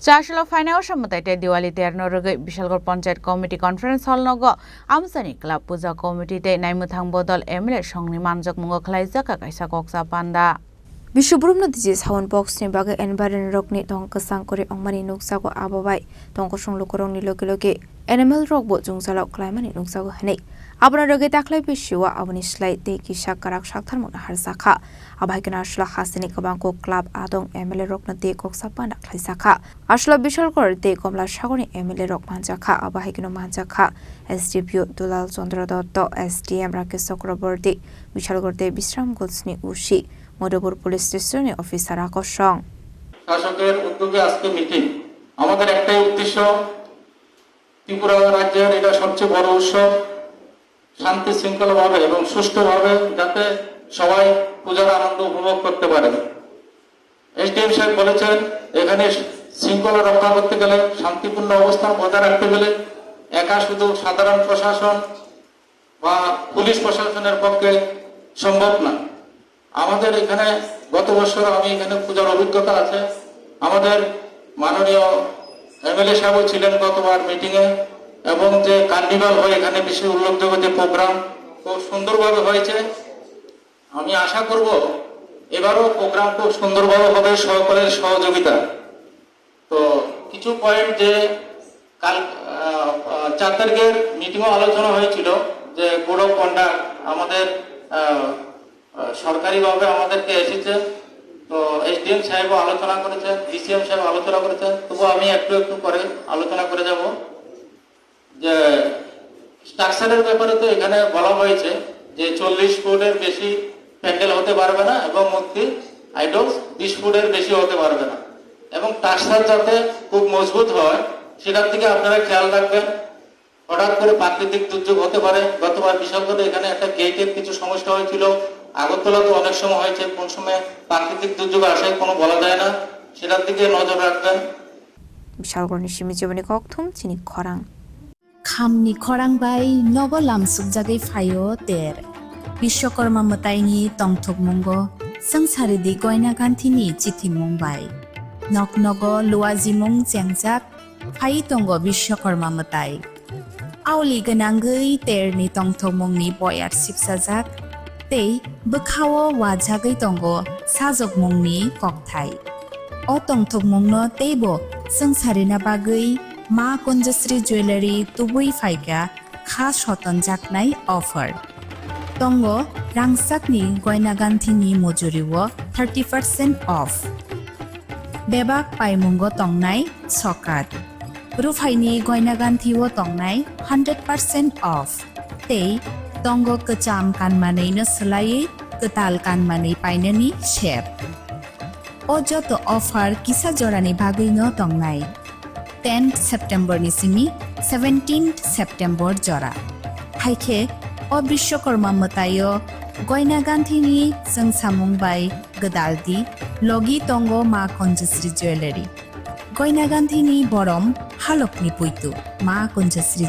Chasalo Phanai Mwtai Diwali Rwgwi Bishalgarh Panchayat Committee Conference Hall Nogo Amchaini Club Puja Committee Naimwthang Bodol MLA Songni Manjakmungo Khlaijakha Kaisa Kokchap Panda Bishubrum disease hawan box ni baga environment rock ni tong kasang kore ongmani nuksa ko ababai tong ko song lokorong ni loke animal rock bo jungsalok klaimani nuksa ko hanei abona Rwgwi taklai bishiwa aboni slide te kisa karak shakthar mona harsakha abai kana ashla Haste kabangko club adong MLA rock na te Kokchap Panda Khlaijakha ashla Bishalgarh te komla sagoni MLA rock Manjakha abai kana Manjakha SDPO Dulal Chandra Dotto SDM Rakesh Chakraborty Bishalgarh te Bisram Golsni Ushi Nogo police স্টেশনে officer আকর্ষণ শাসকের উদ্যোগে আজকে meeting আমাদের একটাই উদ্দেশ্য ত্রিপুরা রাজ্যের এটা সবচেয়ে বড় উৎসব শান্তি শৃঙ্খলাভাবে এবং সুষ্ঠুভাবে যাতে সবাই পূজার আনন্দ উপভোগ করতে পারে এসডিএম সাহেব বলেছেন এখানে শৃঙ্খলা রক্ষা করতে গেলে শান্তিপূর্ণ অবস্থান বজায় রাখতে গেলে একা শুধু সাধারণ প্রশাসন বা পুলিশ প্রশাসনের পক্ষে সম্ভব না আমাদের এখানে গত বছর আমি এখানে পূজার অভিজ্ঞতা আছে আমাদের মাননীয় এমএলএ সাহেব ছিলেন গতবার মিটিং এ এবং যে কার্নিভাল হয় এখানে বিশেষ উল্লেখযোগ্য যে প্রোগ্রাম খুব সুন্দরভাবে হয়েছে আমি আশা করব এবারও প্রোগ্রাম খুব সুন্দরভাবে হবে সকলের সহযোগিতা তো কিছু পয়েন্ট যে কাল 4 তারিখের মিটিংও আলোচনা হয়েছিল যে কোড অফ কন্ডাক্ট আমাদের সরকারিভাবে আমাদেরকে এসেছে তো এসডিএম সাহেব আলোচনা করেছেন ডিসিএম সাহেব আলোচনা করেছেন তবু আমি একটু করে আলোচনা করে যাব যে স্ট্রাকচারের ব্যাপারে তো এখানে বলা হয়েছে যে 40 ফুটের বেশি প্যান্ডেল হতে পারবে না এবং মূর্তি আইডলস 20 ফুটের বেশি হতে পারবে না এবং স্ট্রাকচার যাতে খুব মজবুত হয় সেটার দিকে আপনারা খেয়াল রাখবেন হঠাৎ করে প্রাকৃতিক দুর্যোগ হতে পারে গতবার বিশালগড়ে এখানে একটা গেটের কিছু সমস্যা হয়েছিল আগরতলা তো অনেক সময় হয়েছে কোন সময় প্রাকৃতিক দুর্যোগ আসে কোনো বলা যায় না সেটার দিকে নজর রাখবেন Bishalgarh ni simi jibani kokthum Chini Khorang Khamni Khorang bai Nogo lamsuk jagai phayo ter Bishwakarma Mwtai ni Naimwthang sangsari di goina ganthi ni chithi mumbai nok Nogo luaji mung chengjak phai tongo Bishwakarma Mwtai auli ganangei ter ni Naimwthang ni boyar sipsajak tei bukhawo wajagai tongo sajok mungni kokthai o Naimwthang no teibo sangsarina bagai ma konjasri jewelry tubui phaika kha shoton jaknai offer tongo rangsakni goina ganthini mojuriwo 30% off bebak paimungo tongnai sokat rufaini goina ganthiwo tongnai 100% off tei tongo kecham kanmanei no slai ketal kanmanei painani shep o joto offer kisa jorani bagui no tongnai 10 September ni simi 17 September jora haike o Bishwakarma Mwtaio goina ganthini sangsamung bai gadaldi logi tongo ma konjasri jewelry goina ganthini borom halokni puitu ma konjasri